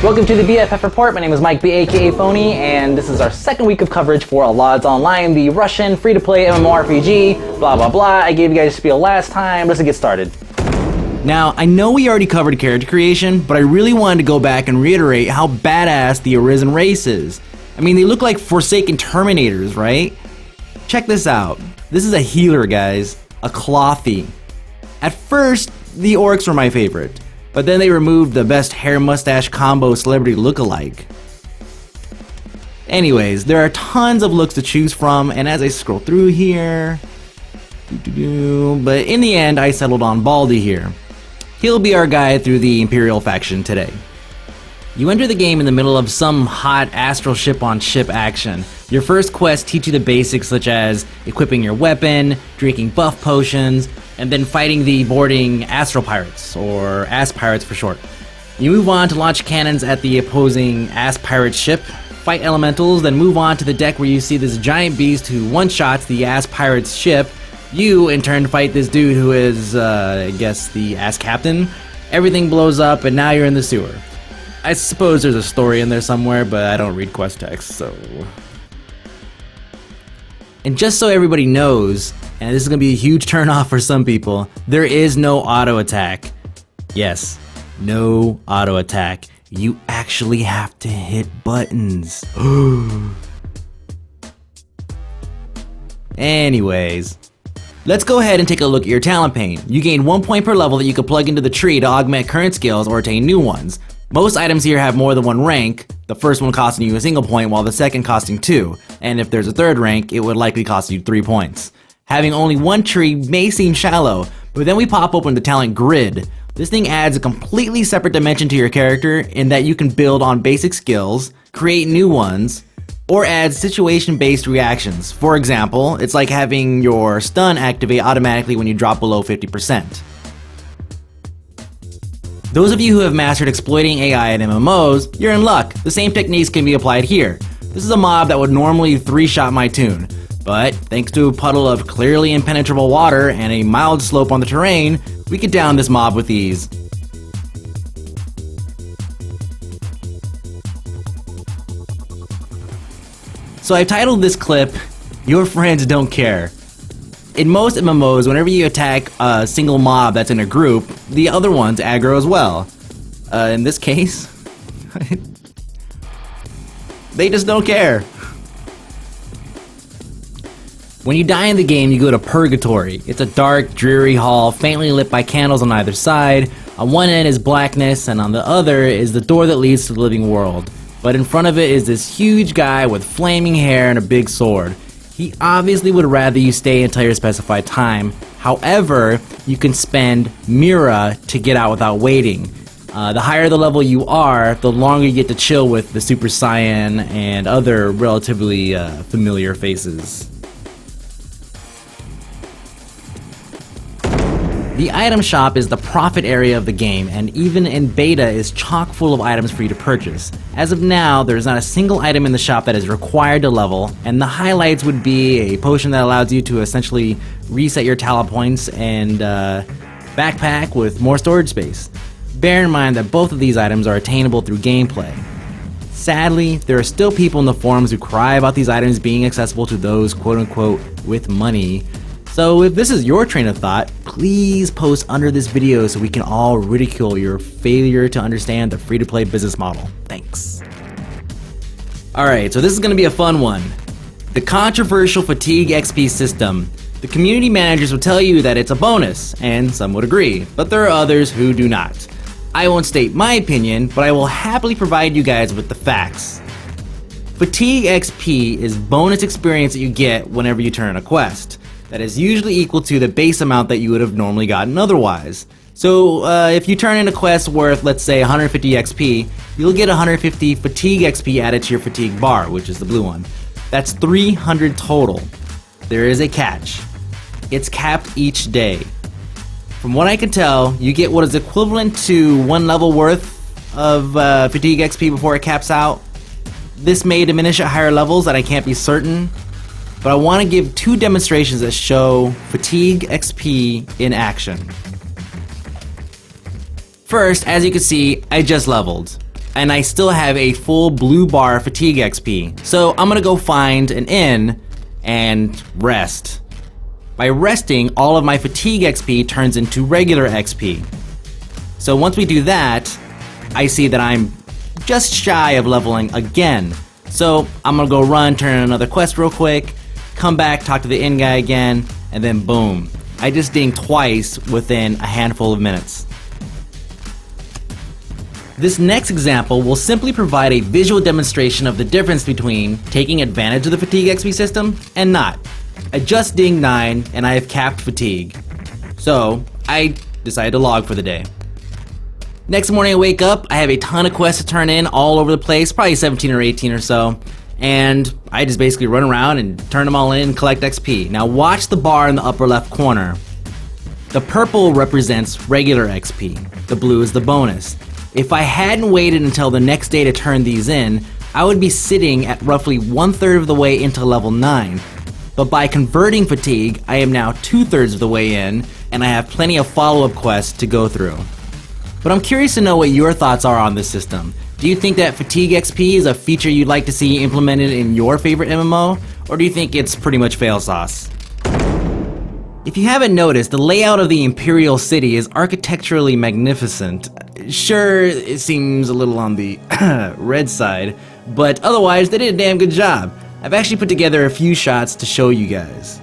Welcome to the BFF Report. My name is Mike B, aka Phony, and this is our second week of coverage for Allods Online, the Russian free-to-play MMORPG, blah blah blah. I gave you guys a spiel last time. Let's get started. Now, I know we already covered character creation, but I really wanted to go back and reiterate how badass the Arisen race is. I mean, they look like Forsaken Terminators, right? Check this out. This is a healer, guys. A Clothy. At first, the orcs were my favorite, but then they removed the best hair-mustache combo celebrity lookalike. Anyways, there are tons of looks to choose from, and as I scroll through here... But in the end, I settled on Baldy here. He'll be our guide through the Imperial faction today. You enter the game in the middle of some hot astral ship-on-ship action. Your first quest teach you the basics such as equipping your weapon, drinking buff potions, and then fighting the boarding astral pirates, or ass pirates for short. You move on to launch cannons at the opposing ass pirate ship, fight elementals, then move on to the deck where you see this giant beast who one-shots the ass pirate's ship. You, in turn, fight this dude who is, I guess, the ass captain. Everything blows up, and now you're in the sewer. I suppose there's a story in there somewhere, but I don't read quest text, so... And just so everybody knows, and this is going to be a huge turnoff for some people, there is no auto attack. Yes, no auto attack. You actually have to hit buttons. Anyways, let's go ahead and take a look at your talent pane. You gain 1 point per level that you can plug into the tree to augment current skills or attain new ones. Most items here have more than one rank, the first one costing you a single point while the second costing 2, and if there's a third rank, it would likely cost you 3 points. Having only one tree may seem shallow, but then we pop open the talent grid. This thing adds a completely separate dimension to your character in that you can build on basic skills, create new ones, or add situation-based reactions. For example, it's like having your stun activate automatically when you drop below 50%. Those of you who have mastered exploiting AI in MMOs, you're in luck. The same techniques can be applied here. This is a mob that would normally 3-shot my tune, but thanks to a puddle of clearly impenetrable water and a mild slope on the terrain, we could down this mob with ease. So I titled this clip, Your Friends Don't Care. In most MMOs, whenever you attack a single mob that's in a group, the other ones aggro as well. In this case, they just don't care. When you die in the game, you go to Purgatory. It's a dark, dreary hall, faintly lit by candles on either side. On one end is blackness, and on the other is the door that leads to the living world. But in front of it is this huge guy with flaming hair and a big sword. He obviously would rather you stay until your specified time. However, you can spend Mira to get out without waiting. The higher the level you are, the longer you get to chill with the Super Saiyan and other relatively familiar faces. The item shop is the profit area of the game, and even in beta is chock full of items for you to purchase. As of now, there's not a single item in the shop that is required to level, and the highlights would be a potion that allows you to essentially reset your talent points and backpack with more storage space. Bear in mind that both of these items are attainable through gameplay. Sadly, there are still people in the forums who cry about these items being accessible to those quote-unquote with money. So if this is your train of thought, please post under this video so we can all ridicule your failure to understand the free-to-play business model. Thanks. Alright, so this is going to be a fun one. The controversial fatigue XP system. The community managers will tell you that it's a bonus, and some would agree, but there are others who do not. I won't state my opinion, but I will happily provide you guys with the facts. Fatigue XP is bonus experience that you get whenever you turn in a quest. That is usually equal to the base amount that you would have normally gotten otherwise. So if you turn in a quest worth, let's say 150 XP, you'll get 150 fatigue XP added to your fatigue bar, which is the blue one. That's 300 total. There is a catch. It's capped each day. From what I can tell, you get what is equivalent to 1 level worth of fatigue XP before it caps out. This may diminish at higher levels, and I can't be certain. But I want to give 2 demonstrations that show fatigue XP in action. First, as you can see, I just leveled. and I still have a full blue bar fatigue XP. So I'm gonna go find an inn and rest. By resting, all of my fatigue XP turns into regular XP. So once we do that, I see that I'm just shy of leveling again. So I'm gonna go run, turn in another quest real quick, come back, talk to the inn guy again, and then boom. I just dinged twice within a handful of minutes. This next example will simply provide a visual demonstration of the difference between taking advantage of the fatigue XP system and not. I just dinged 9 and I have capped fatigue. So I decided to log for the day. Next morning I wake up, I have a ton of quests to turn in all over the place, probably 17 or 18 or so, and I just basically run around and turn them all in and collect XP. Now watch the bar in the upper left corner. The purple represents regular XP, the blue is the bonus. If I hadn't waited until the next day to turn these in, I would be sitting at roughly 1/3 of the way into level 9. But by converting fatigue, I am now 2/3 of the way in, and I have plenty of follow-up quests to go through. But I'm curious to know what your thoughts are on this system. Do you think that fatigue XP is a feature you'd like to see implemented in your favorite MMO, or do you think it's pretty much fail sauce? If you haven't noticed, the layout of the Imperial city is architecturally magnificent. Sure, it seems a little on the red side, but otherwise they did a damn good job. I've actually put together a few shots to show you guys.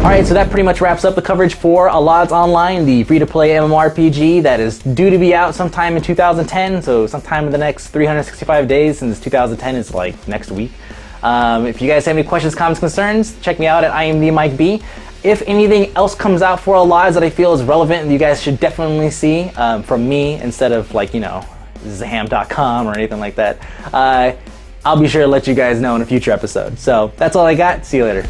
Alright, so that pretty much wraps up the coverage for Allods Online, the free-to-play MMORPG that is due to be out sometime in 2010, so sometime in the next 365 days, since 2010 is like next week. If you guys have any questions, comments, concerns, check me out at IamTheMikeB. If anything else comes out for Allods that I feel is relevant and you guys should definitely see from me instead of like, you know, Zam.com or anything like that, I'll be sure to let you guys know in a future episode. So that's all I got. See you later.